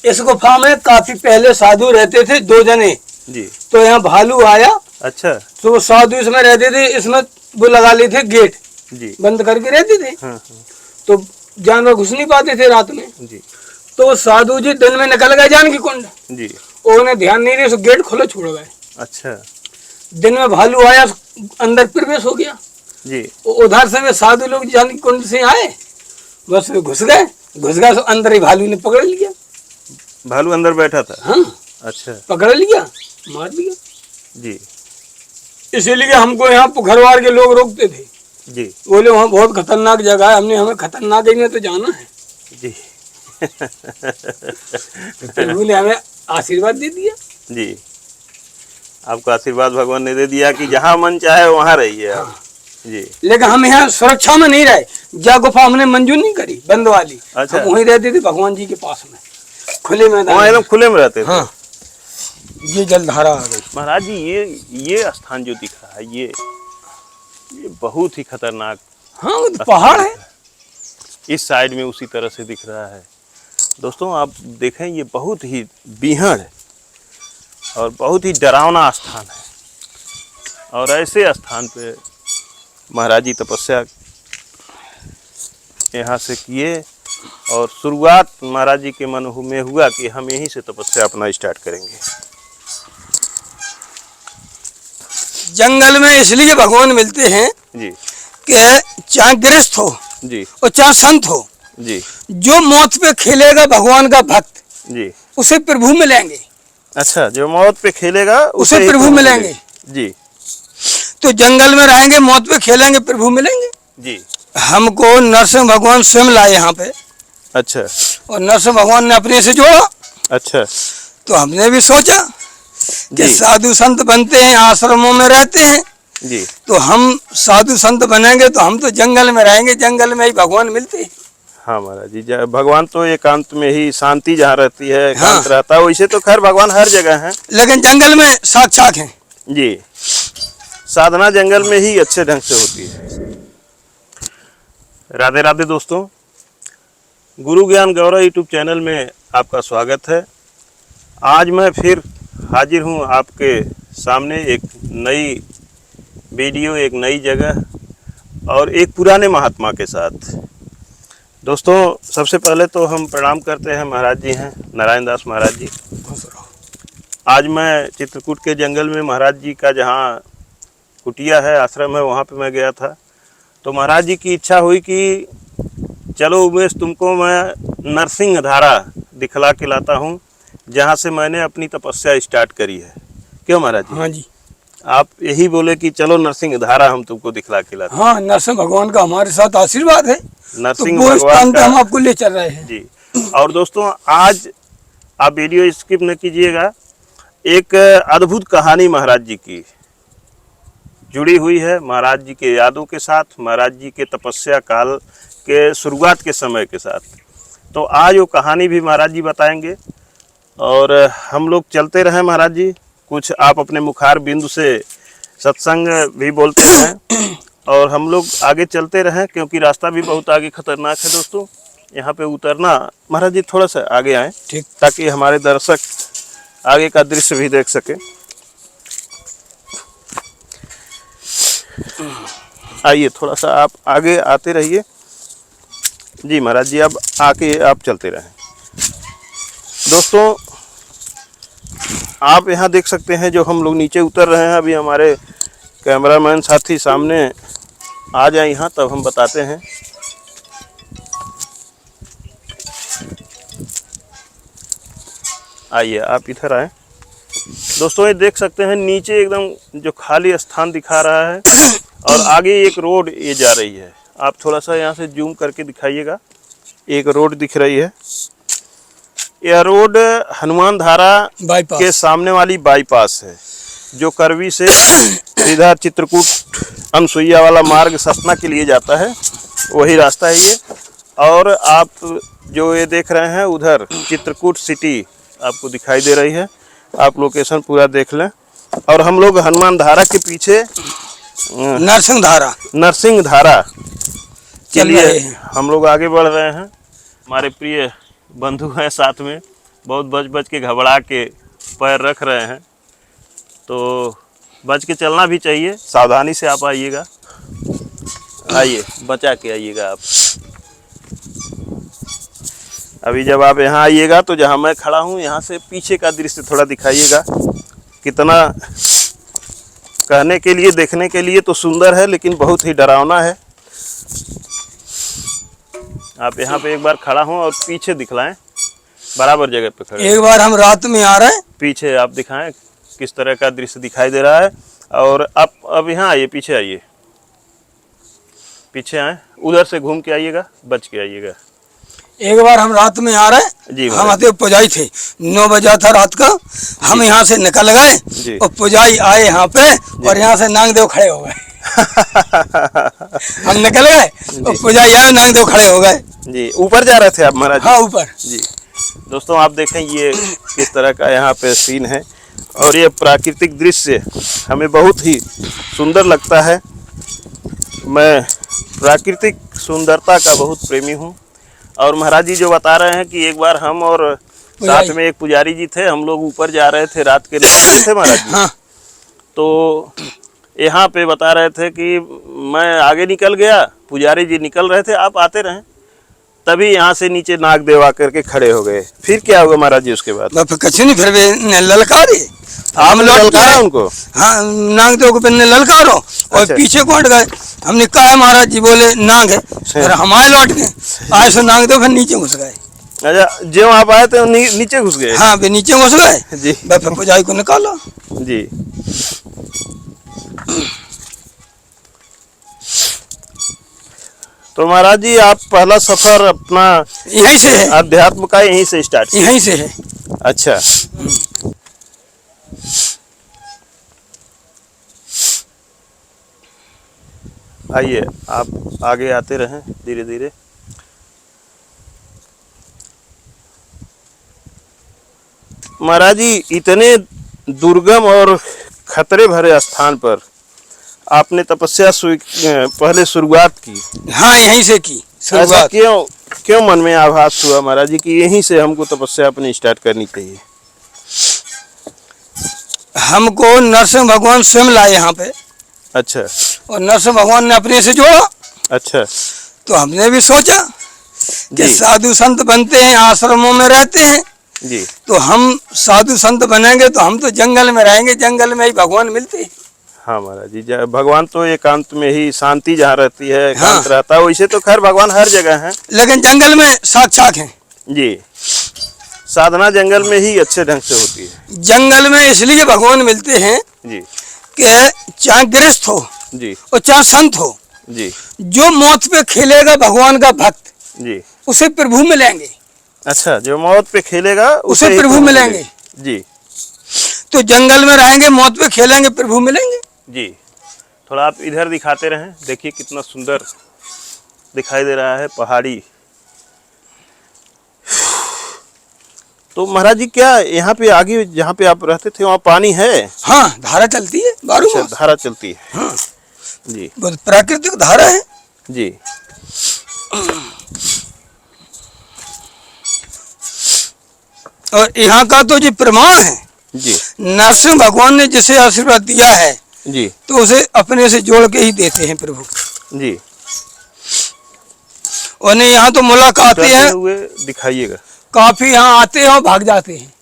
इस गुफा में काफी पहले साधु रहते थे, 2 जने जी। तो यहाँ भालू आया। अच्छा। तो वो साधु इसमें रहते थे, इसमें वो लगा लिए थे गेट, जी। बंद करके रहते थे। हाँ। तो जानवर घुस नहीं पाते थे रात में। जी। तो वो साधु जी दिन में निकल गए जानकी कुंड। जी। उन्हें ध्यान नहीं दिया, गेट खुले छोड़ गए। अच्छा। दिन में भालू आया, अंदर प्रवेश हो गया जी। उधर से वे साधु लोग जानकी कुंड से आए, बस घुस गए तो अंदर ही भालू ने पकड़ लिया। भालू अंदर बैठा था? हाँ। अच्छा। पकड़ लिया, मार दिया। जी। इसीलिए हमको यहाँ पोखरवार के लोग रोकते थे। जी। बोले वहाँ बहुत खतरनाक जगह है, हमें खतरनाक ही तो जाना है। जी। प्रभु ने हमें आशीर्वाद दे दिया। जी, आपको आशीर्वाद भगवान ने दे दिया कि जहाँ मन चाहे वहाँ रहिए आप। हाँ। जी। लेकिन हम यहाँ सुरक्षा में नहीं रहे, जा गुफा हमने मंजूर नहीं करी बंद वाली। अच्छा। हम वहीं रहते थे भगवान जी के पास में, खुले मैदान। वहाँ एकदम खुले में रहते थे। हाँ। ये जलधारा आ गई। महाराज जी, ये स्थान जो दिख रहा है, ये बहुत ही खतरनाक। हाँ, वो तो पहाड़ है। इस साइड में उसी तरह से दिख रहा है। दोस्तों आप देखें, ये बहुत ही बीहड़ और बहुत ही डरावना स्थान है। और ऐसे स्थान पे महाराज जी तपस्या यहाँ से किए और शुरुआत महाराज जी के मन में हुआ कि हम यहीं से तपस्या अपना स्टार्ट करेंगे। जंगल में इसलिए भगवान मिलते हैं जी कि चाहे गृहस्थ हो जी और चाहे संत हो जी, जो मौत पे खेलेगा भगवान का भक्त, जी, उसे प्रभु मिलेंगे। अच्छा, जो मौत पे खेलेगा उसे प्रभु मिलेंगे। जी। तो जंगल में रहेंगे, मौत पे खेलेंगे, प्रभु मिलेंगे। जी। हमको नरसिंह भगवान स्वयं लाए यहाँ पे। अच्छा। और नरसिंह भगवान ने अपने से जोड़ा। अच्छा। तो हमने भी सोचा कि साधु संत बनते हैं, आश्रमों में रहते हैं जी, तो हम साधु संत बनेंगे तो हम तो जंगल में रहेंगे, जंगल में ही भगवान मिलते हैं। हाँ महाराज जी, भगवान तो एकांत में ही, शांति जहाँ रहती है एकांत हाँ। रहता है, वैसे तो खैर भगवान हर जगह है, लेकिन जंगल में साक्षात हैं। जी। साधना जंगल में ही अच्छे ढंग से होती है। राधे राधे दोस्तों, गुरु ज्ञान गौरव यूट्यूब चैनल में आपका स्वागत है। आज मैं फिर हाजिर हूँ आपके सामने एक नई वीडियो, एक नई जगह और एक पुराने महात्मा के साथ। दोस्तों सबसे पहले तो हम प्रणाम करते हैं, महाराज जी हैं नारायण दास महाराज जी। आज मैं चित्रकूट के जंगल में महाराज जी का जहाँ कुटिया है, आश्रम है, वहाँ पे मैं गया था। तो महाराज जी की इच्छा हुई कि चलो उमेश, तुमको मैं नरसिंह धारा दिखला के लाता हूँ, जहाँ से मैंने अपनी तपस्या स्टार्ट करी है। क्यों महाराज जी? हाँ जी। आप यही बोले कि चलो नरसिंह धारा हम तुमको दिखला के लाते। हाँ, नरसिंह भगवान का हमारे साथ आशीर्वाद है, नरसिंह तो वो भगवान स्थान पे का हम आपको ले चल रहे हैं। जी। और दोस्तों आज आप वीडियो स्किप न कीजिएगा, एक अद्भुत कहानी महाराज जी की जुड़ी हुई है महाराज जी के यादों के साथ, महाराज जी के तपस्या काल के शुरुआत के समय के साथ। तो आज वो कहानी भी महाराज जी बताएंगे और हम लोग चलते रहें महाराज जी। कुछ आप अपने मुखार बिंदु से सत्संग भी बोलते हैं और हम लोग आगे चलते रहें, क्योंकि रास्ता भी बहुत आगे खतरनाक है दोस्तों। यहाँ पे उतरना, महाराज जी थोड़ा सा आगे आएँ ताकि हमारे दर्शक आगे का दृश्य भी देख सके। आइए थोड़ा सा आप आगे आते रहिए जी महाराज जी, अब आके आप चलते रहें। दोस्तों आप यहाँ देख सकते हैं जो हम लोग नीचे उतर रहे हैं। अभी हमारे कैमरामैन साथी सामने आ जाए यहाँ, तब हम बताते हैं। आइए आप इधर आए। दोस्तों ये देख सकते हैं नीचे एकदम जो खाली स्थान दिखा रहा है और आगे एक रोड ये जा रही है। आप थोड़ा सा यहाँ से जूम करके दिखाइएगा, एक रोड दिख रही है। यह रोड हनुमान धारा के सामने वाली बाईपास है, जो करवी से सीधा चित्रकूट अनसुईया वाला मार्ग सतना के लिए जाता है, वही रास्ता है ये। और आप जो ये देख रहे हैं उधर चित्रकूट सिटी आपको दिखाई दे रही है। आप लोकेशन पूरा देख लें। और हम लोग हनुमान धारा के पीछे नरसिंह धारा के लिए हम लोग आगे बढ़ रहे हैं। हमारे प्रिय बंधु हैं साथ में, बहुत बच बच के घबरा के पैर रख रहे हैं, तो बच के चलना भी चाहिए। सावधानी से आप आइएगा, आइए बचा के आइएगा आप। अभी जब आप यहाँ आइएगा तो जहाँ मैं खड़ा हूँ यहाँ से पीछे का दृश्य थोड़ा दिखाइएगा। कितना कहने के लिए, देखने के लिए तो सुंदर है, लेकिन बहुत ही डरावना है। आप यहाँ पे एक बार खड़ा हूँ और पीछे दिखलाएं, बराबर जगह पे खड़े। एक बार हम रात में आ रहे हैं, पीछे आप दिखाएं किस तरह का दृश्य दिखाई दे रहा है। और आप अब यहाँ आइए, पीछे आइए, पीछे आए, उधर से घूम के आइएगा, बच के आइएगा। एक बार हम रात में आ रहे जी हम आते पुजाई थे, 9 बजा था रात का। हम यहाँ से निकल गए और पुजाई आए यहाँ पे और यहाँ से नांगदेव खड़े हो गए। हम निकल गए और पुजाई आए, नांगदेव खड़े हो गए। जी, ऊपर जा रहे थे आप महाराज? हाँ, ऊपर। जी दोस्तों, आप देखें ये किस तरह का यहाँ पे सीन है और ये प्राकृतिक दृश्य हमें बहुत ही सुंदर लगता है। मैं प्राकृतिक सुंदरता का बहुत प्रेमी हूँ। और महाराज जी जो बता रहे हैं कि एक बार हम और साथ में एक पुजारी जी थे, हम लोग ऊपर जा रहे थे, रात के निकल रहे थे महाराज जी। हाँ। तो यहाँ पे बता रहे थे कि मैं आगे निकल गया, पुजारी जी निकल रहे थे, आप आते रहें। तभी यहाँ से नीचे नागदेव आकर के खड़े हो गए। फिर क्या हुआ महाराज जी उसके बाद? फिर कछु नहीं, फिर वे ललकारे, हम ललकारा उनको। हाँ, नांगदेव को पहले ललकारो और अच्छा। पीछे को हट गए। हमने कहा महाराज जी, बोले नांग है, फिर हम आए लौट गए। आए सो नांगदेव फिर नीचे घुस गए। अच्छा, जो आप आए थे नीचे घुस गए? हाँ, फिर नीचे घुस गए जी। फिर पुजारी को निकाला। जी। तो महाराज जी, आप पहला सफर अपना यहीं से है, अध्यात्म का यहीं से स्टार्ट किया? यहीं से है। अच्छा। आइए, आप आगे आते रहें धीरे धीरे। महाराज जी, इतने दुर्गम और खतरे भरे स्थान पर आपने तपस्या पहले शुरुआत की? हाँ, यहीं से की ऐसा शुरुआत। क्यों मन में आभास हुआ महाराज जी कि यहीं से हमको तपस्या अपनी स्टार्ट करनी चाहिए? हमको नरसिंह भगवान स्वयं लाए यहाँ पे। अच्छा। और नरसिंह भगवान ने अपने से जोड़ा। अच्छा। तो हमने भी सोचा कि जी। साधु संत बनते हैं, आश्रमों में रहते हैं, जी। तो हम साधु संत बनेंगे तो हम तो जंगल में रहेंगे, जंगल में ही भगवान मिलते हैं। हाँ महाराज जी, भगवान तो एकांत में ही, शांति जहाँ रहती है, एकांत हाँ। रहता है। वैसे तो खैर भगवान हर जगह है, लेकिन जंगल में साक्षात हैं। जी। साधना जंगल में ही अच्छे ढंग से होती है। जंगल में इसलिए भगवान मिलते हैं जी। कि चाहे गृहस्थ हो जी। और चाहे संत हो, जी। जो मौत पे खेलेगा भगवान का भक्त, जी। उसे प्रभु मिलेंगे। अच्छा, जो मौत पे खेलेगा उसे ही प्रभु मिलेंगे। जी। तो जंगल में रहेंगे, मौत पे खेलेंगे, प्रभु मिलेंगे। जी। थोड़ा आप इधर दिखाते रहें, देखिए कितना सुंदर दिखाई दे रहा है पहाड़ी। तो महाराज जी, क्या यहाँ पे आगे जहाँ पे आप रहते थे वहाँ पानी है? हाँ, धारा चलती है, बारू अच्छा, मास। धारा चलती है। हाँ, जी। बहुत प्राकृतिक धारा है। जी। और यहाँ का तो जो प्रमाण है, जी। नरसिंह भगवान ने जिसे आशीर्वाद दिया है, जी। तो उसे अपने से जोड़ के ही देते हैं प्रभु। जी। और नहीं, यहाँ तो मुलाकात चलते हैं, हुए दिखाइएगा। काफी यहाँ आते हैं और भाग जाते हैं।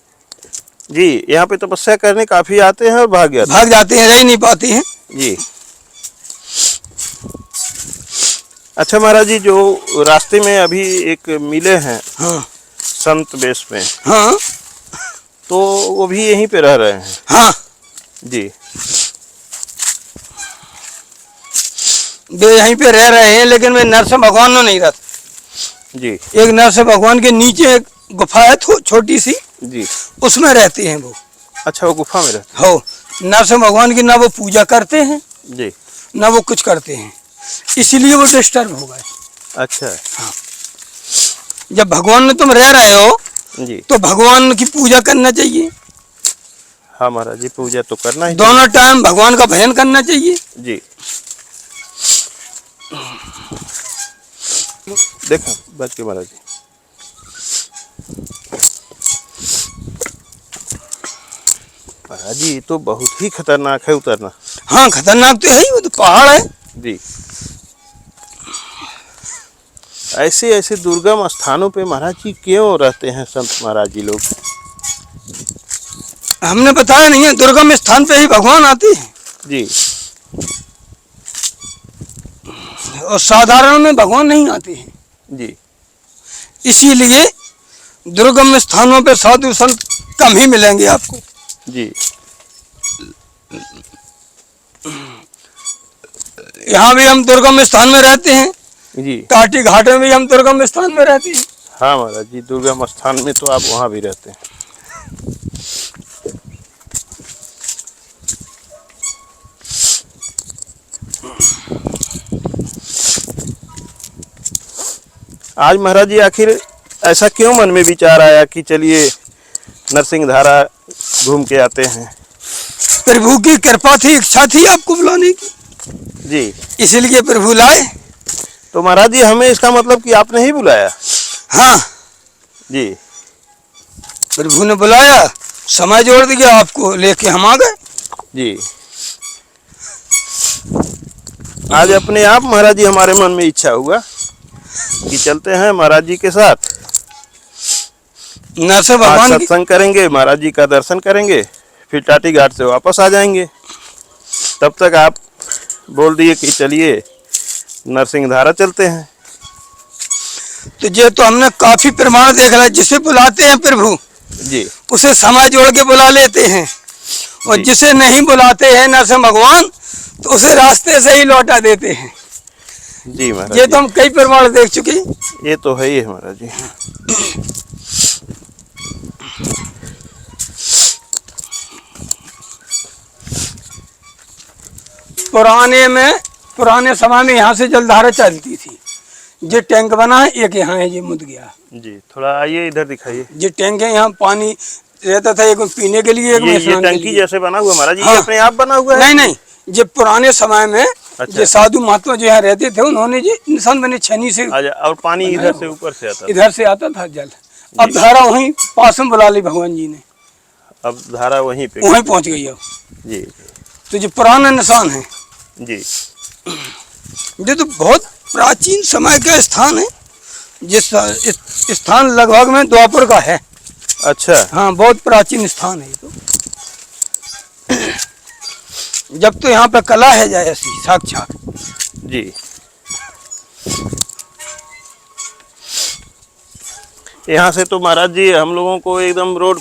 जी, यहाँ पे तपस्या करने काफी आते हैं और भाग जाते हैं, रह नहीं पाते हैं। जी। अच्छा महाराज जी, जो रास्ते में अभी एक मिले हैं, हाँ। संत वेश में, हाँ। तो वो भी यहीं पे रह रहे हैं? हाँ जी। वे यहीं पे रह रहे हैं, लेकिन वे नरसिंह भगवान में नहीं रहते। जी। एक नरसिंह भगवान के नीचे एक गुफा है छोटी सी, जी। उसमें रहते हैं वो। अच्छा, वो गुफा में रहते हो, नरसिंह भगवान की ना वो पूजा करते हैं, जी, ना वो कुछ करते हैं, इसलिए वो डिस्टर्ब हो गए। अच्छा। हाँ, जब भगवान में तुम रह रहे हो जी, तो भगवान की पूजा करना चाहिए। हाँ महाराज जी, पूजा तो करना ही दोनों टाइम भगवान का भजन करना चाहिए। जी। देखो बच के महाराज जी। महाराज जी ये तो बहुत ही खतरनाक है उतरना। हाँ खतरनाक तो है ही, वो तो पहाड़ है। जी। ऐसे ऐसे दुर्गम स्थानों पे महाराज जी क्यों रहते हैं संत महाराज जी लोग? हमने बताया नहीं है, दुर्गम स्थान पे ही भगवान आते हैं। जी। और साधारण में भगवान नहीं आते हैं। जी। इसीलिए दुर्गम स्थानों पे साधु संत कम ही मिलेंगे आपको। जी। यहाँ भी हम दुर्गम स्थान में रहते हैं, जी। काटी घाट में भी हम दुर्गम स्थान में रहते हैं। हाँ महाराज जी, दुर्गम स्थान में तो आप वहाँ भी रहते हैं। आज महाराज जी आखिर ऐसा क्यों मन में विचार आया कि चलिए नरसिंहधारा घूम के आते हैं? प्रभु की कृपा थी, इच्छा थी आपको बुलाने की, जी। इसलिए प्रभु लाए। तो महाराज जी हमें इसका मतलब कि आपने ही बुलाया? हाँ जी। प्रभु ने बुलाया, समय जोड़ दिया, आपको लेके हम आ गए। जी। आज अपने आप महाराज जी हमारे मन में इच्छा हुआ कि चलते हैं महाराज जी के साथ, नरसिंह आज भगवान की सत्संग करेंगे, महाराज जी का दर्शन करेंगे, फिर टाटी घाट से वापस आ जाएंगे। तब तक आप बोल दिए कि चलिए नरसिंहधारा चलते हैं। तो ये तो हमने काफी प्रमाण देख लिया, जिसे बुलाते हैं प्रभु जी। उसे समय जोड़ के बुला लेते हैं, और जी। जिसे नहीं बुलाते हैं नरसिंह भगवान तो उसे रास्ते से ही लौटा देते हैं। जी महाराज ये जी, तो हम कई प्रमाण देख चुके हैं। ये तो है ही है महाराज जी। पुराने समय में यहाँ से जलधारा चलती थी। ये टैंक बना है, एक यहाँ है, ये मुद गया। जी थोड़ा आइए इधर दिखाइए। ये टैंक है, यहाँ पानी रहता था, एक पीने के लिए, एक में ये स्नान के टंकी लिए। जैसे बना हुआ महाराज जी, हाँ। ये अपने आप बना हुआ है? नहीं नहीं, ये पुराने समय में अच्छा। ये साधु महात्मा जो यहाँ रहते थे, उन्होंने ये इंसान बने छनी से अच्छा, और पानी इधर से ऊपर से आता था? इधर से आता था जल। अब धारा वहीं पास में बुला ली भगवान जी ने, अब धारा वहीं पे? वहीं पहुंच गई अब। जी। तो ये पुराना निशान है। जी। ये तो बहुत प्राचीन समय का स्थान है। जिस स्थान लगभग में द्वापर का है। अच्छा। हाँ बहुत प्राचीन स्थान है ये तो। जब तो यहाँ पे कला है जाए ऐसी साक्षात। जी। यहाँ से तो महाराज जी हम लोगों को एकदम रोड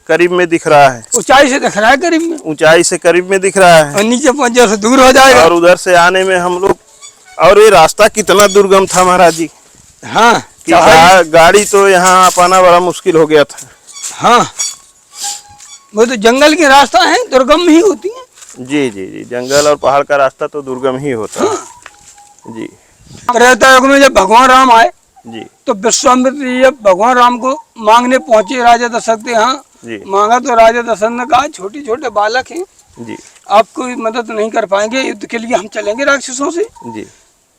करीब में दिख रहा है। ऊंचाई से दिख रहा है करीब में, ऊंचाई से करीब में दिख रहा है, और नीचे पहुंचे से दूर हो जाएगा। और उधर से आने में हम लोग, और ये रास्ता कितना दुर्गम था महाराज जी हाँ कि गाड़ी तो यहाँ पाना बड़ा मुश्किल हो गया था। हाँ वो तो जंगल के रास्ता है, दुर्गम ही होती है। जी जी जी, जंगल और पहाड़ का रास्ता तो दुर्गम ही होता है। जी। त्रेता युग में जब भगवान राम आए जी। तो विश्वामित्र जी जब भगवान राम को मांगने पहुंचे राजा दशरथ के यहाँ, जी। मांगा तो राजा दशरथ ने कहा छोटे छोटे बालक हैं, जी। आपको मदद नहीं कर पाएंगे, युद्ध के लिए हम चलेंगे राक्षसों से। जी।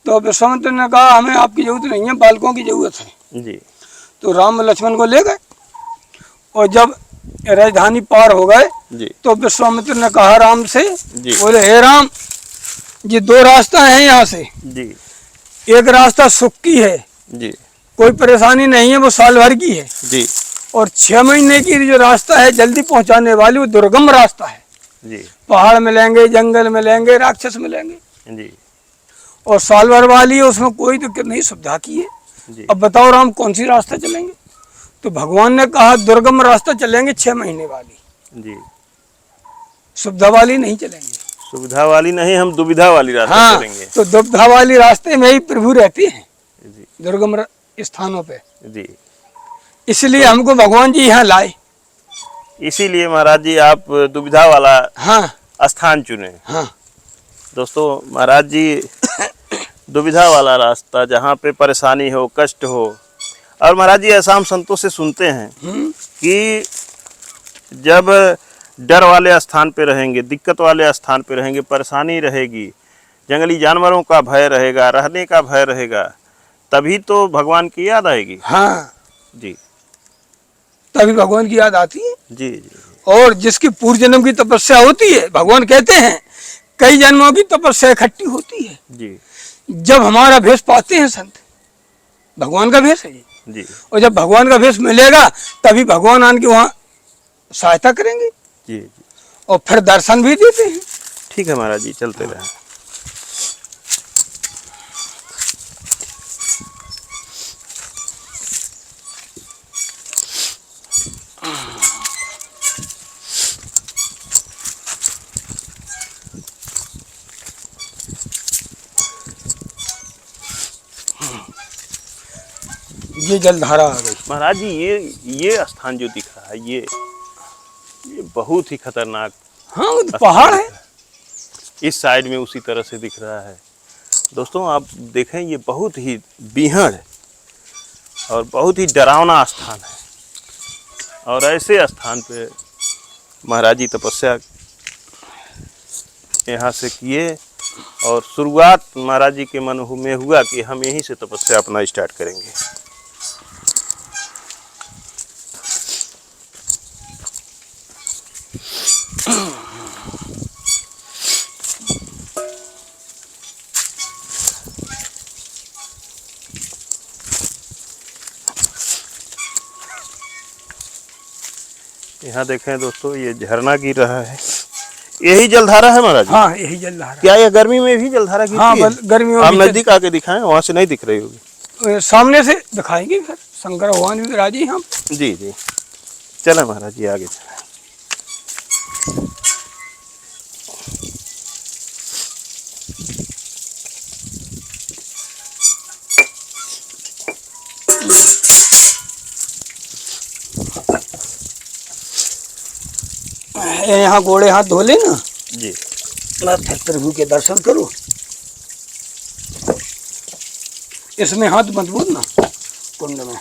तो विश्वामित्र ने कहा हमें आपकी जरूरत नहीं है, बालकों की जरूरत है। जी। तो राम लक्ष्मण को ले गए, और जब राजधानी पार हो गए जी। तो विश्वामित्र ने कहा राम से, जी। बोले हे राम, ये दो रास्ता है यहाँ से, जी। एक रास्ता सुख की है, जी। कोई परेशानी नहीं है, वो साल भर की है। जी। और 6 महीने की जो रास्ता है जल्दी पहुंचाने वाली, वो दुर्गम रास्ता है। जी। पहाड़ मिलेंगे, जंगल मिलेंगे, राक्षस मिलेंगे। जी। और साल भर वाली है, उसमें कोई दिक्कत नहीं, सुविधा की है। जी। अब बताओ राम कौन सी रास्ता चलेंगे? तो भगवान ने कहा दुर्गम रास्ता चलेंगे, 6 महीने वाली, जी। सुविधा वाली नहीं चलेंगे। सुविधा वाली नहीं, हम दुविधा वाली रास्ता हाँ, चलेंगे। तो दुविधा वाली रास्ते में ही प्रभु रहते हैं, जी। दुर्गम स्थानों पे। जी। इसलिए हमको भगवान जी यहाँ लाए। इसीलिए महाराज जी आप दुविधा वाला हाँ स्थान चुने। हाँ दोस्तों, महाराज जी दुविधा वाला रास्ता, जहाँ पे परेशानी हो, कष्ट हो, और महाराज जी ऐसा हम संतों से सुनते हैं कि जब डर वाले स्थान पे रहेंगे, दिक्कत वाले स्थान पे रहेंगे, परेशानी रहेगी, जंगली जानवरों का भय रहेगा, रहने का भय रहेगा, तभी तो भगवान की याद आएगी। हाँ, जी। तभी भगवान की याद आती है। जी जी। और जिसकी पूर्व जन्म की तपस्या होती है, भगवान कहते हैं कई जन्मों की तपस्या इकट्ठी होती है। जी जब हमारा भेष पाते हैं संत, भगवान का भेष है ये, जी और जब भगवान का भेष मिलेगा तभी भगवान आन के वहाँ सहायता करेंगे जी जी। और फिर दर्शन भी देते हैं। ठीक है महाराज जी, चलते रहें। ये जलधारा आ गई महाराज जी, ये स्थान जो दिख रहा है, ये बहुत ही खतरनाक। हाँ, वो तो पहाड़ है। इस साइड में उसी तरह से दिख रहा है। दोस्तों आप देखें, ये बहुत ही बीहड़ और बहुत ही डरावना स्थान है। और ऐसे स्थान पे महाराज जी तपस्या यहाँ से किए और शुरुआत महाराज जी के मन में हुआ कि हम यहीं से तपस्या अपना स्टार्ट करेंगे। यहाँ देखें दोस्तों, ये झरना गिर रहा है। यही जलधारा है महाराज? हाँ, यही जलधारा। क्या ये गर्मी में भी जलधारा गिरती हाँ, है? गर्मी में आप नजदीक आके दिखाएं, वहां से नहीं दिख रही होगी। सामने से दिखाएंगे, फिर शंकर भगवान भी राजी हम। जी जी, चले महाराज जी आगे चले। यहाँ घोड़े हाथ धो ले ना जी, मैं फिर प्रभु के दर्शन करूँ। इसमें हाथ मजबूत ना कुंड में।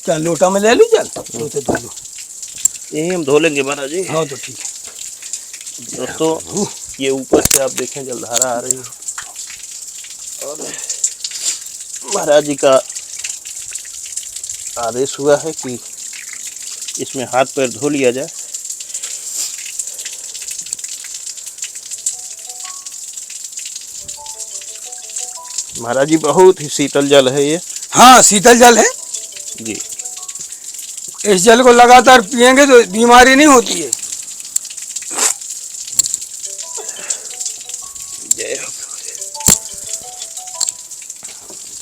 चल लोटा में ले लूं, चल लोटे धो लो। यही हम धो लेंगे महाराज जी। हाँ तो ठीक है। दोस्तों ये ऊपर से आप देखें जलधारा आ रही है और महाराज जी का आदेश हुआ है कि इसमें हाथ पैर धो लिया जाए। महाराज जी बहुत ही शीतल जल है ये। हाँ, शीतल जल है जी। इस जल को लगातार पिएंगे तो बीमारी नहीं होती है। जय हो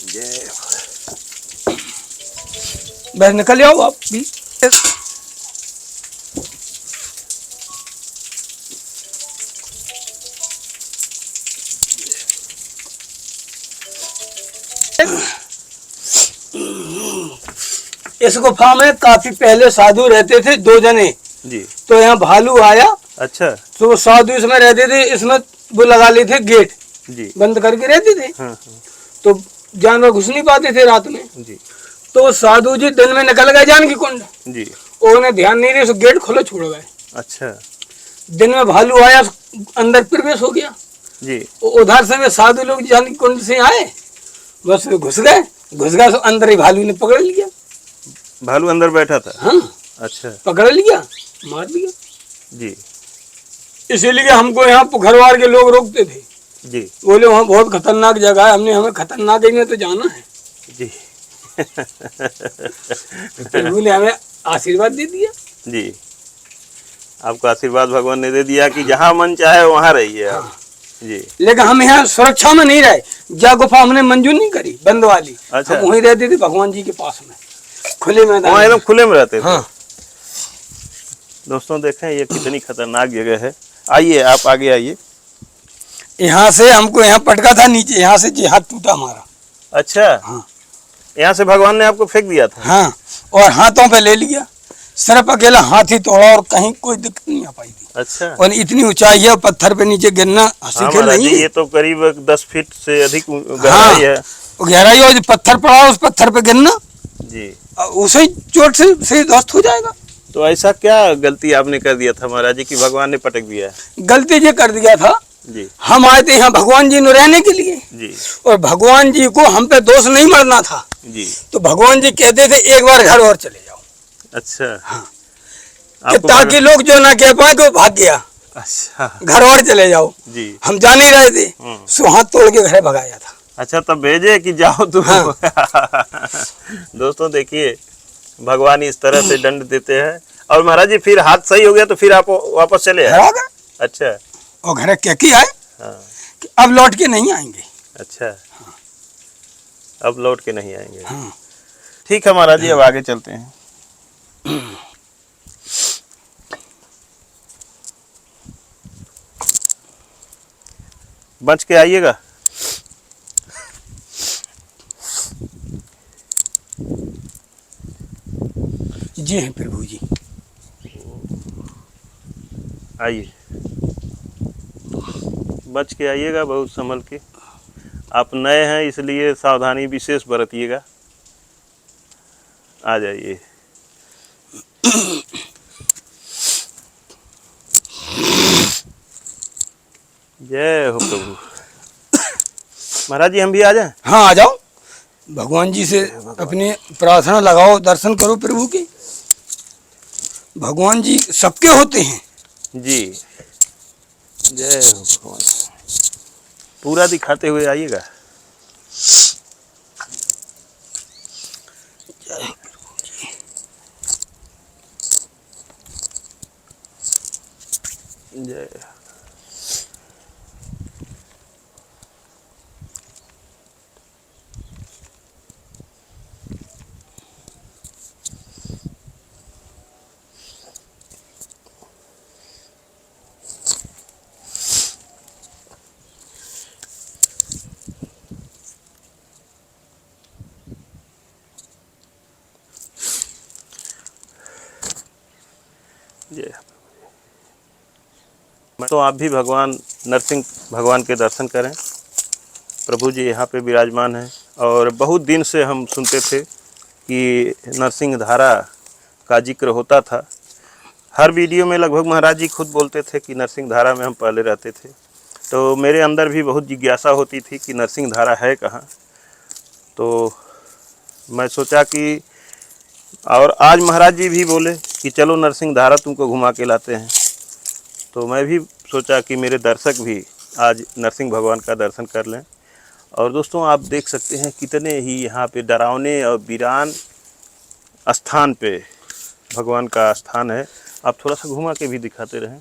जय हो। बस निकल जाओ आप भी। इस गुफा में काफी पहले साधु रहते थे, 2 जने जी। तो यहाँ भालू आया। अच्छा। तो वो साधु इसमें रहते थे, इसमें वो लगा लिए थे गेट, जी। बंद करके रहते थे। हाँ, तो जानवर घुस नहीं पाते थे रात में। जी। तो साधु जी दिन में निकल गए जानकी कुंड। जी। उन्हें ध्यान नहीं रहे, गेट खोलो छोड़ गए। अच्छा। दिन में भालू आया, अंदर प्रवेश हो गया जी। उधर से वे साधु लोग जानकी कुंड से आए, बस वे घुस गए तो अंदर ही भालू ने पकड़ लिया। भालू अंदर बैठा था? हाँ। अच्छा। पकड़ लिया, मार दिया। जी। इसीलिए हमको यहाँ पुखरवार के लोग रोकते थे। जी। बोले वहाँ बहुत खतरनाक जगह है, हमने हमें खतरनाक ही में तो जाना है। जी। प्रभु ने हमें आशीर्वाद दे दिया। जी, आपको आशीर्वाद भगवान ने दे दिया कि जहाँ मन चाहे वहाँ रहिए आप। हाँ। जी। लेकिन हम यहाँ सुरक्षा में नहीं रहे, जा गुफा हमने मंजूर नहीं करी, बंद वाली। अच्छा। हम वहीं रहते थे भगवान जी के पास में, खुले मैदान। वहाँ एकदम खुले में रहते थे। हाँ। दोस्तों देखें ये कितनी खतरनाक जगह है। आइए आप आगे आइए। यहाँ से हमको यहाँ पटका था नीचे, यहाँ से हाथ टूटा हमारा। अच्छा। हाँ। यहाँ से भगवान ने आपको फेंक दिया था? हाँ, और हाथों पे ले लिया, सिर्फ अकेला हाथ ही तोड़ा और कहीं कोई दिक्कत नहीं आ पाई थी। अच्छा। और इतनी ऊंचाई है, पत्थर पे नीचे गिरना हंसी हाँ खेल महाराज नहीं जी, है। ये तो करीब 10 फीट से अधिक गहराई है। गहराई हो, जो पत्थर पड़ा उस पत्थर पे गिरना, जी। उसे ही चोट से ध्वस्त हो जाएगा। तो ऐसा क्या गलती आपने कर दिया था महाराज जी कि भगवान ने पटक दिया? गलती ये कर दिया था, जी हम आए थे यहाँ भगवान जी ने रहने के लिए, जी और भगवान जी को हम पे दोष नहीं मरना था। जी। तो भगवान जी कहते थे एक बार घर और चले जाओ। अच्छा। हाँ। कि आपको ताकि लोग जो ना कह पाए कि वो भाग गया, अच्छा घर और चले जाओ। जी। हम जा नहीं रहे थे, सो हाथ तोड़ के घर भगाया था। अच्छा, तब भेजे कि जाओ तुम। हाँ। दोस्तों देखिए, भगवान इस तरह से दंड देते हैं। और महाराज जी फिर हाथ सही हो गया तो फिर आप वापस चले घर आए? आ गए अच्छा। और घर कह के आए हाँ। कि अब लौट के नहीं आएंगे। अच्छा, अब लौट के नहीं आएंगे। हाँ। ठीक है महाराज जी, अब आगे चलते हैं। बच के आइएगा। जी हैं प्रभु जी। आइए, बच के आइएगा, बहुत संभल के। आप नए हैं इसलिए सावधानी विशेष बरतिएगा। आ जाइए। जय हो प्रभु। महाराज जी हम भी आ जाएं? हाँ आ जाओ, भगवान जी से अपनी प्रार्थना लगाओ, दर्शन करो प्रभु की। भगवान जी सबके होते हैं। जी, जय हो भगवान। पूरा दिखाते हुए आइएगा। जय। जय। तो आप भी भगवान नरसिंह भगवान के दर्शन करें। प्रभु जी यहाँ पे विराजमान हैं। और बहुत दिन से हम सुनते थे कि नरसिंह धारा का जिक्र होता था। हर वीडियो में लगभग महाराज जी खुद बोलते थे कि नरसिंह धारा में हम पहले रहते थे। तो मेरे अंदर भी बहुत जिज्ञासा होती थी कि नरसिंह धारा है कहाँ। तो मैं सोचा कि, और आज महाराज जी भी बोले कि चलो नरसिंह धारा तुमको घुमा के लाते हैं। तो मैं भी सोचा कि मेरे दर्शक भी आज नरसिंह भगवान का दर्शन कर लें। और दोस्तों आप देख सकते हैं कितने ही यहाँ पे डरावने और वीरान स्थान पे भगवान का स्थान है। आप थोड़ा सा घुमा के भी दिखाते रहें।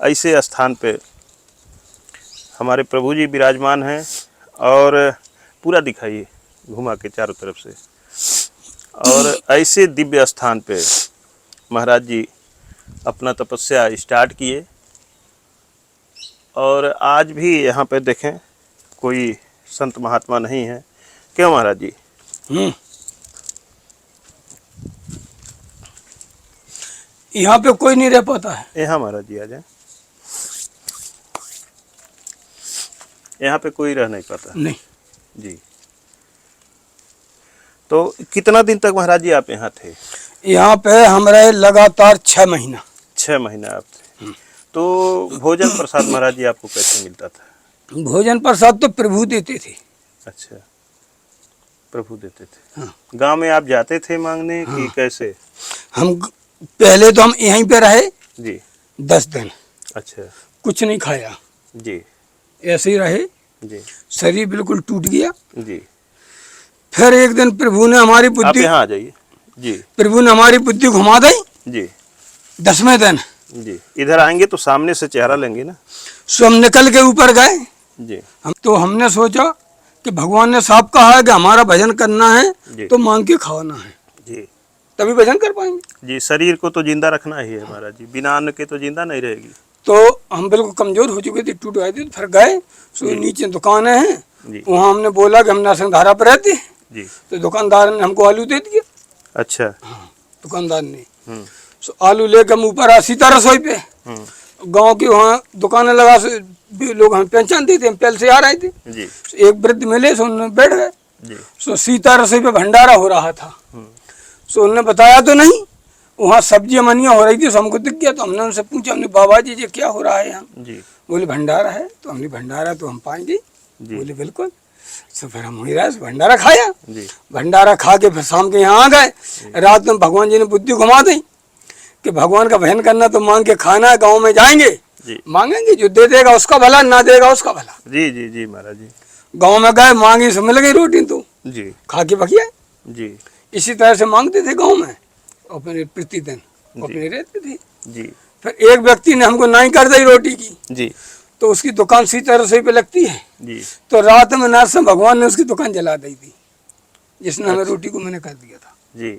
ऐसे स्थान पे हमारे प्रभु जी विराजमान हैं। और पूरा दिखाइए घुमा के चारों तरफ से। और ऐसे दिव्य स्थान पे महाराज जी अपना तपस्या स्टार्ट किए। और आज भी यहाँ पे देखें कोई संत महात्मा नहीं है। क्यों महाराज जी? यहाँ पे कोई नहीं रह पाता है। यहाँ महाराज जी आ जाए। यहाँ पे कोई रह नहीं पाता नहीं जी। तो कितना दिन तक महाराज जी आप यहाँ थे? यहाँ पे हम रहे लगातार 6 महीना। 6 महीना आप थे। तो भोजन प्रसाद महाराज जी आपको कैसे मिलता था? भोजन प्रसाद तो प्रभु देते थे। अच्छा, प्रभु देते थे। हाँ। गांव में आप जाते थे मांगने कि कैसे? हम पहले तो हम यहीं पे रहे जी 10 दिन। अच्छा कुछ नहीं खाया, जी ऐसे ही रहे। जी शरीर बिल्कुल टूट गया। जी। फिर एक दिन प्रभु ने हमारी आप बुद्धि, यहाँ आ जाइए जी। प्रभु ने हमारी बुद्धि घुमा दी। जी 10वें दिन जी, इधर आएंगे तो सामने से चेहरा लेंगे ना। सो हम निकल के ऊपर गए। जी हमने सोचा कि भगवान ने साफ कहा है कि हमारा भजन करना जी। है तो मांग के खाना है, जी तभी भजन कर पाएंगे। जी, शरीर को तो जिंदा रखना ही है महाराज जी, बिना अन्न के तो जिंदा नहीं रहेगी। तो हम बिल्कुल कमजोर हो चुके थे, टूट गए थे। तो फिर गए, सो नीचे दुकानें हैं, जी वहाँ हमने बोला कि हम नरसिंह धारा पर रहते हैं। जी। तो दुकानदार ने हमको आलू दे दिया। अच्छा। दुकानदार ने सो आलू लेकर हम ऊपर आ सीता रसोई पे। गांव की वहाँ दुकानें लगा से लोग हमें पहचानते थे, हम पहले से आ रहे थे। जी एक वृद्ध मिले, सो उन्होंने बैठ गए। जी। सो सीता रसोई पे भंडारा हो रहा था। सो उन्होंने बताया तो नहीं, वहाँ सब्जी मनिया हो रही थी, सो हमको दिख गया। तो हमने उनसे पूछा, हमने बाबा जी ये क्या हो रहा है यहाँ? जी। बोले भंडारा है। तो हमने भंडारा तो हम पाएंगे। बोले बिल्कुल। तो फिर हम वहीं रहे, भंडारा खाया। जी। भंडारा खा के फिर शाम के यहाँ आ गए। रात में भगवान जी ने बुद्धि घुमा दी कि भगवान का भजन करना तो मांग के खाना है, गाँव में जाएंगे जी। मांगेंगे, जो दे देगा उसका भला, ना देगा उसका भला। जी। जी। जी महाराज जी। गाँव में गए, मांगी से मिल गई रोटी, तो जी। खा के बकिया। जी। इसी तरह से मांगते थे गाँव में, अपने प्रतिदिन अपने रहते थे। जी। फिर एक व्यक्ति ने हमको नाई कर दी रोटी की। जी। तो उसकी दुकान सीता रसोई पे लगती है। जी। तो रात में नरसिंह भगवान ने उसकी दुकान जला दी थी, जिसने हमें रोटी को मैंने कर दिया था। जी।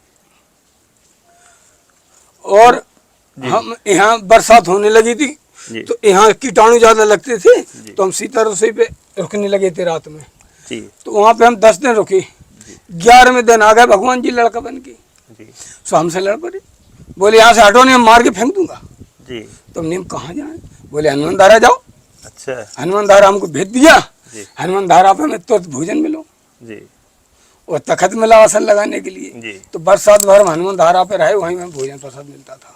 और हम यहाँ बरसात होने लगी थी, तो यहाँ कीटाणु ज्यादा लगते थे, तो हम सीता रसोई पे रुकने लगे थे रात में। जी। तो वहाँ पे हम 10 दिन रुके। 11वें दिन आ गए भगवान जी लड़का बन के। सो हमसे लड़ पड़े, बोले यहाँ से हटो नहीं, हम मार के फेंक दूंगा। जी। तो हमने कहाँ जाए? बोले हनुमान धारा जाओ। अच्छा। हनुमान धारा हमको भेज दिया। हनुमान धारा पे हमें तुरंत भोजन मिलो। जी। और तखत मिला आसन लगाने के लिए। जी। तो बरसात भर हम हनुमान धारा पे रहे, वहीं में भोजन प्रसाद मिलता था।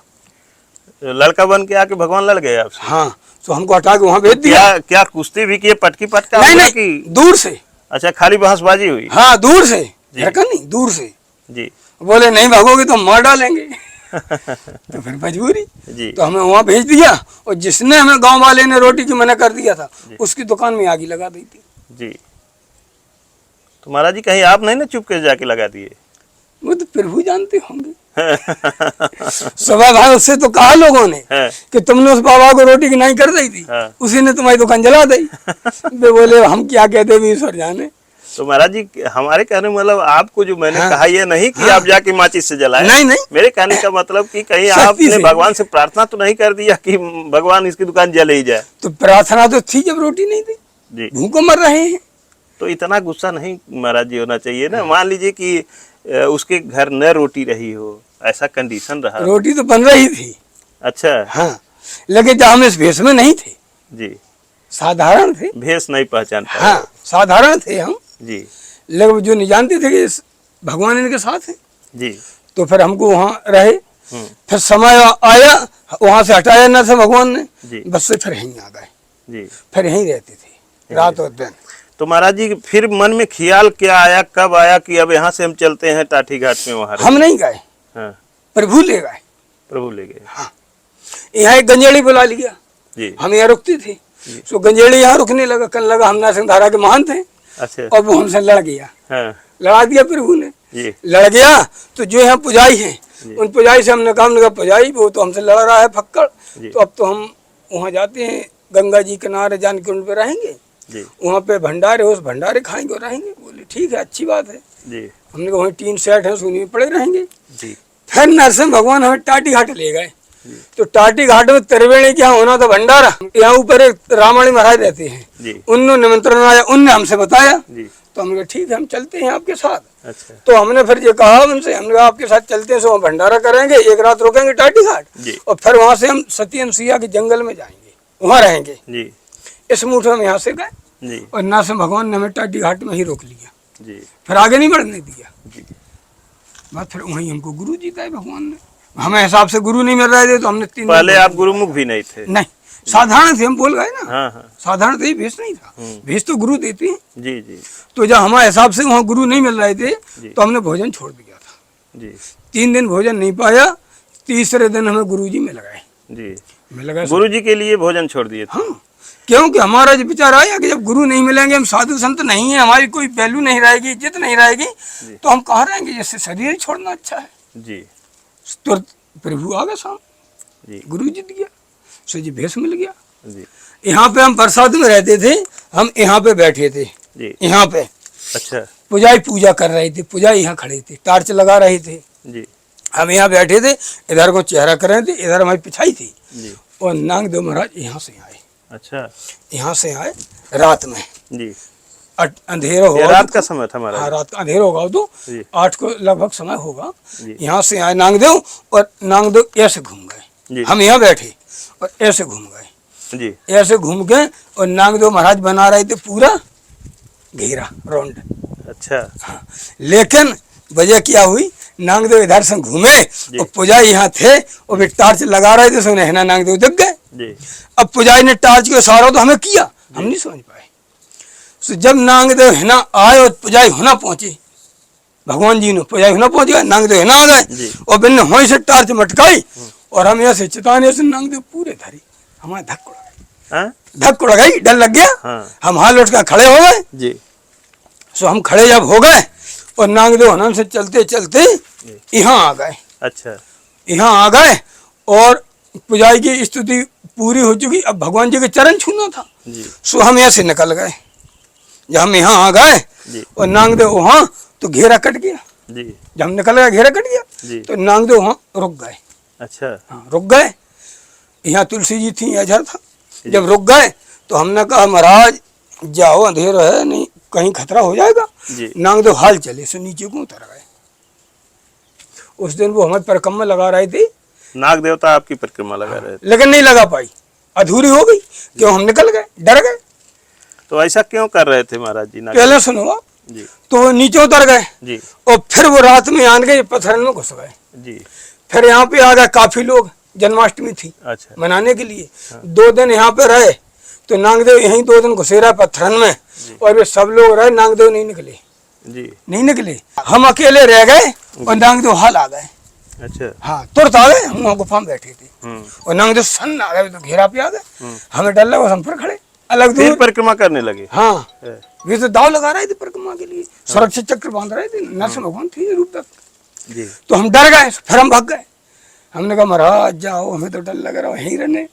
लड़का बन के आके भगवान लड़ गए आपसे? हाँ, तो हमको हटा के वहाँ भेज दिया। क्या कुश्ती भी की, पटकी पटका? नहीं, दूर से। अच्छा, खाली बहसबाजी हुई? हाँ, दूर से, नहीं, दूर से। जी। बोले नहीं भागोगे तो मार डालेंगे। तो फिर मजबूरी। जी। तो हमें वहाँ भेज दिया, और जिसने हमें गांव वाले ने रोटी की मना कर दिया था, उसकी दुकान में आग लगा दी थी। जी। तो महाराज जी कहीं आप नहीं ना चुप के जाके लगा दिए? वो तो प्रभु जानते होंगे। सवा भाई उससे तो कहा लोगों ने कि तुमने उस बाबा को रोटी की नहीं कर दी थी, उसी ने तुम्हारी दुकान जला दी। वे बोले हम क्या कहते भी ईश्वर जाने। तो महाराज जी हमारे कहने मतलब आपको जो मैंने कहा ये नहीं कि आप जाके माचिस से जलाए। नहीं, मेरे कहने का मतलब कि कहीं आपने भगवान से प्रार्थना तो नहीं कर दिया कि भगवान इसकी दुकान जले ही जाए? तो प्रार्थना तो थी, जब रोटी नहीं थी जी, भूखों मर रहे हैं। तो इतना गुस्सा नहीं महाराज जी होना चाहिए ना। मान लीजिए कि उसके घर न रोटी रही हो, ऐसा कंडीशन रहा। रोटी तो बन रही थी। अच्छा। हाँ, लेकिन जब हम इस भेष में नहीं थे जी, साधारण थे, भेष नहीं पहचान पाए। हाँ, साधारण थे हम जी। लेकिन जो नहीं जानते थे कि भगवान इनके साथ है जी, तो फिर हमको वहाँ रहे। फिर समय आया, वहाँ से हटाया ना था भगवान ने, बस से फिर यहीं आ गए जी। फिर यहीं रहते थे रात और दिन। तो महाराज जी फिर मन में ख्याल क्या आया, कब आया कि अब यहाँ से हम चलते हैं टाटी घाट में? वहाँ हम नहीं गए, हाँ, प्रभु ले गए। प्रभु ले गए। हाँ, यहाँ एक गंजेड़ी बुला लिया जी। हम यहाँ रुकते थे, तो गंजेड़ी यहाँ रुकने लगा। कल लगा हम नरसिंह धारा के महान थे। अच्छा। और वो हमसे लड़ गया। हाँ। लड़ा दिया प्रभु ने जी। लड़ गया तो जो यहाँ पुजाई है, उन पुजाई से हमने कहा पुजाई वो तो हमसे लड़ रहा है फक्कड़, तो अब तो हम वहाँ जाते हैं गंगा जी किनारे जानकी कुंड पे रहेंगे, वहाँ पे भंडारे, उस भंडारे खाएंगे और रहेंगे। बोले ठीक है, अच्छी बात है जी। हमने कहा वहीं 3 सेट है, सुनी में पड़े रहेंगे जी। फिर नरसिंह भगवान हमें टाटी घाट ले गए। तो टाटी घाट में त्रिवेणी क्या होना था भंडारा। यहाँ ऊपर एक रामाणी महाराज रहते हैं, उन्होंने निमंत्रण आया, उनने हमसे बताया। तो हमने कहा ठीक है, हम चलते हैं आपके साथ। अच्छा। तो हमने फिर ये कहा उनसे, हमने कहा आपके साथ चलते हैं, सो भंडारा करेंगे, एक रात रुकेंगे टाटी घाट, और फिर वहाँ से हम सत्यन सिया के जंगल में जाएंगे, वहाँ रहेंगे जी। इस मुठ हम यहाँ से गए, और नरसिंह भगवान ने हमें टाटी घाट में ही रोक लिया जी। फिर आगे नहीं बढ़ने दिया जी। बस फिर वहीं हमको गुरु जी था भगवान ने। हमें हिसाब से गुरु नहीं मिल रहे थे, तो हमने 3 पहले आप गुरुमुख भी नहीं थे? नहीं, साधारण थे, हम बोल गए ना। हाँ हाँ। साधारण थे, भेष नहीं था। भेष तो गुरु देते हैं जी जी। तो जब हमारे हिसाब से वहाँ गुरु नहीं मिल रहे थे, तो हमने भोजन छोड़ दिया था जी। 3 दिन भोजन नहीं पाया, तीसरे दिन हमें गुरु जी मिल गए जी। मिल गए, गुरु जी के लिए भोजन छोड़ दिए? हाँ, क्योंकि हमारा जो विचार आया कि जब गुरु नहीं मिलेंगे, हम साधु संत नहीं है, हमारी कोई वैल्यू नहीं रहेगी, इज्जत नहीं रहेगी, तो हम कहाँ रहेंगे? जैसे शरीर ही छोड़ना अच्छा है जी। तो प्रभु आ गए सामने, गुरु जी दिया, सो जी भेष मिल गया जी। यहाँ पे हम प्रसाद में रहते थे, हम यहाँ पे बैठे थे जी। यहाँ पे अच्छा पुजारी पूजा कर रहे थे, पुजारी यहाँ खड़े थे, टार्च लगा रहे थे जी। हम यहाँ बैठे थे, इधर को चेहरा कर रहे थे, इधर हमारी पिछाई थी जी। और नागदेव महाराज यहाँ से आए। अच्छा, यहाँ से आए रात में जी। अंधेरा होगा, रात का समय था हमारा। हाँ, रात का अंधेरा होगा, तो 8 को लगभग समय होगा। यहाँ से आए नागदेव, और नागदेव ऐसे घूम गए, हम यहाँ बैठे और ऐसे घूम गए जी। ऐसे घूम गए, और नागदेव महाराज बना रहे थे पूरा घेरा राउंड अच्छा। हाँ, लेकिन वजह क्या हुई, नांगदेव इधर से घूमे और पुजारी यहाँ थे और वे टार्च लगा रहे थे, सो नहना नांगदेव दिख गए। अब पुजारी ने टार्च के इशारा तो हमें किया, हम नहीं समझ पाए। सो जब नांगदेव हिना आए और पुजारी होना पहुंचे, भगवान जी ने पुजारी होना पहुंच गए, नांगदेव हिना आ गए और बिन्ने वहीं से टार्च मटकाई और हम यहाँ से चिताने से नांगदेव पूरे धरी, हमारे धक उड़ गई, धक उड़ गई, डर लग गया। हम हाथ लौट कर खड़े हो गए। सो हम खड़े जब हो गए और नांगदेव हनन से चलते चलते यहाँ आ गए। अच्छा, यहाँ आ गए और पुजारी की स्तुति पूरी हो चुकी, अब भगवान जी के चरण छूना था। सो हम यहाँ से निकल गए। जब हम यहाँ आ गए और नांगदेव वहाँ, तो घेरा कट गया। जब हम निकल गए घेरा कट गया, तो नांगदेव वहाँ रुक गए। अच्छा, हाँ रुक गए। यहाँ तुलसी जी थी, इधर था। जब रुक गए तो हमने कहा महाराज जाओ, अंधेरा है, नहीं कहीं खतरा हो जाएगा। नांगदेव हाल चले, सो नीचे को उतर गए। उस दिन वो हमें परिक्रमा लगा रहे थे, नाग देवता आपकी परिक्रमा लगा रहे थे, लेकिन नहीं लगा पाई, अधूरी हो गई। क्यों, हम निकल गए, डर गए। तो ऐसा क्यों कर रहे थे महाराज जी? पहले सुनो जी, तो नीचे उतर गए जी, और फिर वो रात में आन गए, पत्थर में घुस गए जी। फिर यहाँ पे आ गए काफी लोग, जन्माष्टमी थी अच्छा मनाने के लिए। 2 दिन यहाँ पे रहे, तो नांगदेव यहीं 2 दिन घुसे रहे पत्थरन में, और वे सब लोग रहे, नांगदेव नहीं निकले जी, नहीं निकले। हम अकेले रह गए और नांगदेव हाल आ गए। अच्छा, हाँ तुरंत आ गए, हम वहाँ गुफा में बैठे थे और नांगदेव सन आ गए, तो घेरा पे आ गए। हमें डर लगा, हम फिर खड़े अलग दूर परिक्रमा करने लगे। हाँ, वे तो दाव लगा रहे थे परिक्रमा के लिए, सुरक्षा चक्र बांध रहे थे, नरसिंह भगवान थे रूप तक। तो हम डर गए, फिर हम भाग गए। हमने कहा महाराज जाओ, हमें तो डर लग रहा है यहीं रहने,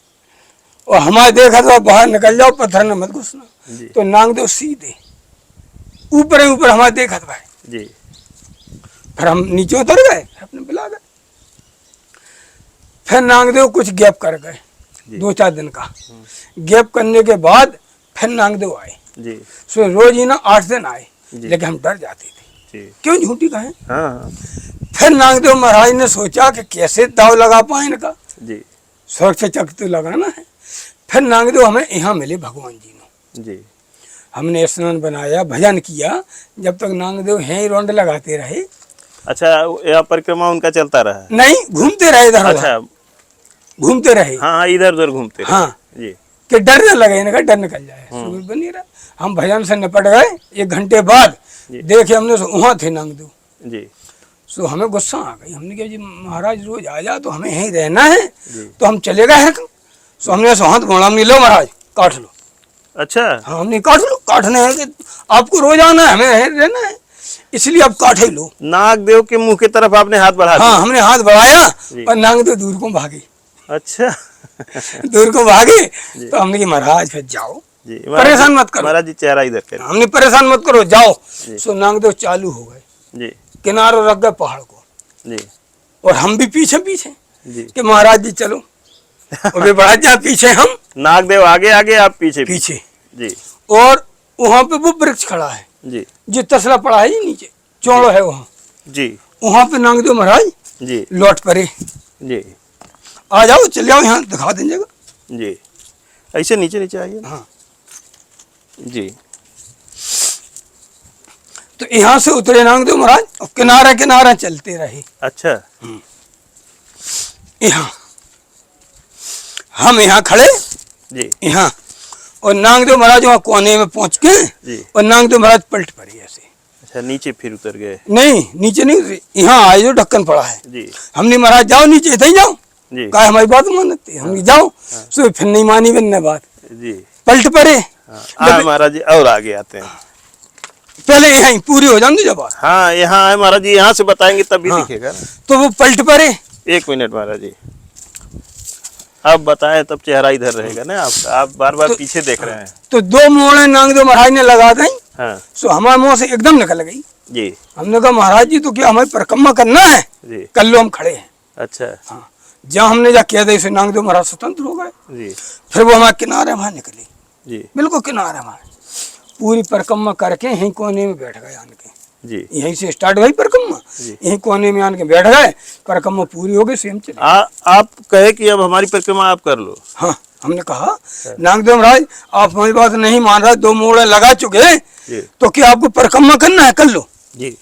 और हमारे देखा तो बाहर निकल जाओ, पत्थर में मत घुसना। तो नांगदेव सीधे ऊपर ही ऊपर हमारे देखा था जी। फिर हम नीचे उतर गए, अपने बुला गए। फिर नांगदेव कुछ गैप कर गए, 2-4 दिन का गैप करने के बाद फिर नांगदेव आए जी। सो रोज ही ना 8 दिन आए, लेकिन हम डर जाते थे, क्यों झूठी कहें। हाँ। फिर नांगदेव महाराज ने सोचा कि कैसे दाव लगा पाए इनका जी, सुरक्षा चक्र तो लगाना है। फिर नांगदेव हमें यहाँ मिले भगवान जी ने जी। हमने स्नान बनाया, भजन किया, जब तक नांगदेव यहीं रौंड लगाते रहे। अच्छा, यह परिक्रमा उनका चलता रहा? नहीं, घूमते रहे इधर। अच्छा, घूमते रहे। हाँ, इधर उधर घूमते रहे। हाँ जी, कि डर न लगे, इनका डर निकल जाए। बनी रहा, हम भजन से निपट गए। 1 घंटे बाद देखे हमने, वहाँ थे नांगदेव जी। सो हमें गुस्सा आ गई, हमने कहा जी महाराज रोज आ जा, तो हमें यहीं रहना है, तो हम चले गए। सो हमने हाथ मोड़ा, हमने लो महाराज काट लो। अच्छा, हाँ हमने काट लो, काटना है कि आपको रोज आना है, हमें यहीं रहना है, इसलिए आप काट ही लो। नागदेव के मुंह की तरफ आपने हाथ बढ़ा दिया? हाँ, हमने हाथ बढ़ाया और नांगदेव दूर को भागे। अच्छा दूर को भागे, तो हमने कहा महाराज फिर जाओ, परेशान मत करो। महाराज जी चेहरा इधर करो, हमने परेशान मत करो, जाओ। सो नांगदेव चालू हो गए जी, किनारे रख गए पहाड़ को जी, और हम भी पीछे पीछे कि महाराज जी चलो, और वे बढ़ा जा पीछे, हम नागदेव आगे आगे, आप पीछे पीछे जी। और वहाँ पे वो वृक्ष खड़ा है जी, जो तसला पड़ा है नीचे, चौड़ा है वहाँ जी, वहाँ पे नांगदेव महाराज जी लौट पड़े जी। आ जाओ, चले जाओ, यहाँ दिखा देंगे जी। ऐसे नीचे नीचे आइए। हाँ जी। तो यहाँ से उतरे नांगदेव महाराज और किनारा किनारा चलते रहे। अच्छा, यहाँ हम यहाँ खड़े जी, यहाँ, और नांगदेव महाराज वहाँ कोने में पहुंच के, और नांगदेव महाराज पलट पड़े ऐसे। अच्छा, नीचे फिर उतर गए? नहीं, नीचे नहीं उतरे, यहाँ आए जो ढक्कन पड़ा है जी। हमने महाराज जाओ नीचे, इधर ही जाओ, कहा हमारी बात मानते, हम जाओ। सो फिर नहीं मानी बिन्ने बात जी, पलट पड़े। महाराज जी और आगे आते हैं, पहले यहाँ पूरी हो जाएंगे जब। हाँ, यहाँ है महाराज जी, यहाँ से बताएंगे तभी दिखेगा। तो वो पलट पड़े। 1 मिनट महाराज जी, अब बताएं तब चेहरा इधर रहेगा ना आपका, आप बार बार पीछे देख रहे हैं। तो 2 मोड़े नांगदेव महाराज ने लगा दी। हाँ। सो हमारे मुंह से एकदम निकल गई जी। हमने कहा महाराज जी तो क्या हमें परिक्रमा करना है जी, कर लो, हम खड़े हैं। अच्छा, हाँ, जहाँ हमने जा किया था इसे नांगदेव महाराज स्वतंत्र हो गए जी। फिर वो हमारे किनारे वहां निकले जी, बिल्कुल किनारे हमारे, पूरी परिक्रमा करके यहीं कोने में बैठ गए आन के जी। यहीं से स्टार्ट हुई परिक्रमा, यहीं कोने में आन के बैठ गए, परिक्रमा पूरी हो गई, स्वयं चले। आप कहे कि अब हमारी परिक्रमा आप कर लो। हाँ, हमने कहा नागदेव महाराज आप हमारी बात नहीं मान रहे, 2 मोड़ लगा चुके तो क्या आपको परिक्रमा करना है, कर लो जी।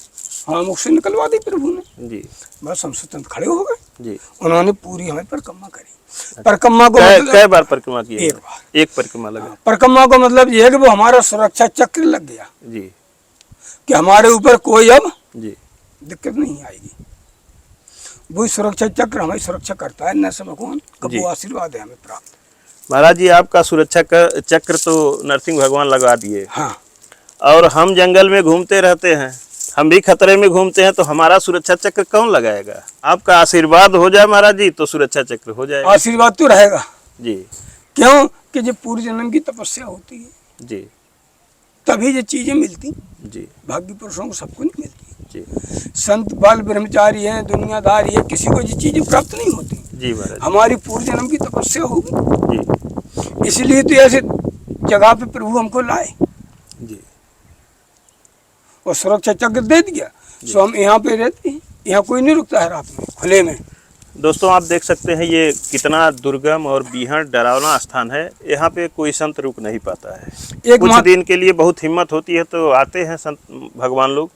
हाँ मुख से निकलवा दी प्रभु ने जी। बस हम स्वतंत्र खड़े हो गए जी। उन्होंने पूरी हमें परिक्रमा करी। परिक्रमा को मतलब कई बार परिक्रमा की? एक बार, एक परिक्रमा लगा। परिक्रमा को मतलब ये है कि वो हमारा सुरक्षा चक्र लग गया जी, कि हमारे ऊपर कोई अब जी दिक्कत नहीं आएगी। वही सुरक्षा चक्र हमारी सुरक्षा करता है, न से भगवान का वो आशीर्वाद है हमें प्राप्त। महाराज जी आपका सुरक्षा का चक्र तो नरसिंह भगवान लगा दिए। हाँ। और हम जंगल में घूमते रहते हैं, हम भी खतरे में घूमते हैं, तो हमारा सुरक्षा चक्र कौन लगाएगा? आपका आशीर्वाद हो जाए महाराज जी तो सुरक्षा चक्र हो जाएगा। आशीर्वाद तो रहेगा जी। क्यों कि जब पूर्व जन्म की तपस्या होती है जी, तभी ये चीजें मिलती जी। भाग्य पुरुषों को सबको नहीं मिलती जी। संत बाल ब्रह्मचारी है, दुनियादारी है, किसी को ये चीजें प्राप्त नहीं होती जी महाराज। हमारी पूर्व जन्म की तपस्या होगी जी, इसलिए तो ऐसे जगह पे प्रभु हमको लाए जी, और सुरक्षा चक्र दे दिया। सो हम यहाँ पे रहते हैं, यहाँ कोई नहीं रुकता है रात में खुले में। दोस्तों आप देख सकते हैं ये कितना दुर्गम और बीहड़ डरावना स्थान है। यहाँ पे कोई संत रुक नहीं पाता है। कुछ दिन के लिए बहुत हिम्मत होती है तो आते हैं संत भगवान लोग,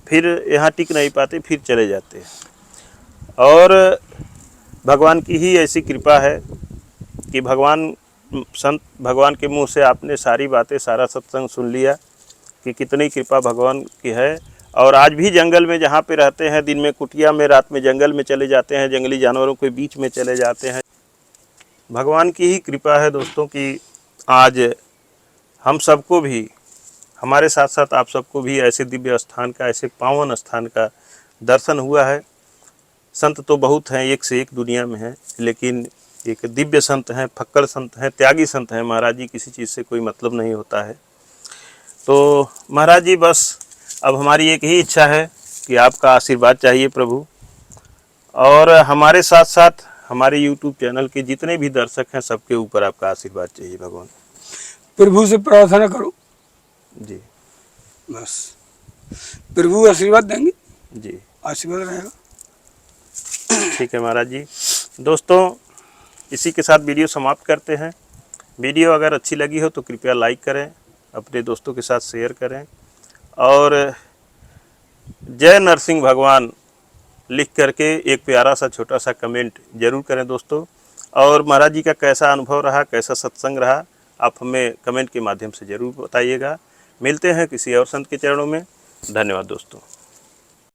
फिर यहाँ टिक नहीं पाते, फिर चले जाते हैं। और भगवान की ही ऐसी कृपा है कि संत भगवान के मुँह से आपने सारी बातें, सारा सत्संग सुन लिया कि कितनी कृपा भगवान की है। और आज भी जंगल में जहाँ पे रहते हैं, दिन में कुटिया में, रात में जंगल में चले जाते हैं, जंगली जानवरों के बीच में चले जाते हैं। भगवान की ही कृपा है दोस्तों कि आज हम सबको भी, हमारे साथ साथ आप सबको भी ऐसे दिव्य स्थान का, ऐसे पावन स्थान का दर्शन हुआ है। संत तो बहुत हैं, एक से एक दुनिया में हैं, लेकिन एक दिव्य संत हैं, फक्कड़ संत हैं, त्यागी संत हैं। महाराज जी किसी चीज़ से कोई मतलब नहीं होता है। तो महाराज जी बस अब हमारी एक ही इच्छा है कि आपका आशीर्वाद चाहिए प्रभु, और हमारे साथ साथ हमारे YouTube चैनल के जितने भी दर्शक हैं सबके ऊपर आपका आशीर्वाद चाहिए भगवान। प्रभु से प्रार्थना करो जी, बस प्रभु आशीर्वाद देंगे जी, आशीर्वाद रहेगा। ठीक है महाराज जी। दोस्तों इसी के साथ वीडियो समाप्त करते हैं। वीडियो अगर अच्छी लगी हो तो कृपया लाइक करें, अपने दोस्तों के साथ शेयर करें, और जय नरसिंह भगवान लिख करके एक प्यारा सा छोटा सा कमेंट जरूर करें दोस्तों। और महाराज जी का कैसा अनुभव रहा, कैसा सत्संग रहा, आप हमें कमेंट के माध्यम से ज़रूर बताइएगा। मिलते हैं किसी और संत के चरणों में। धन्यवाद दोस्तों।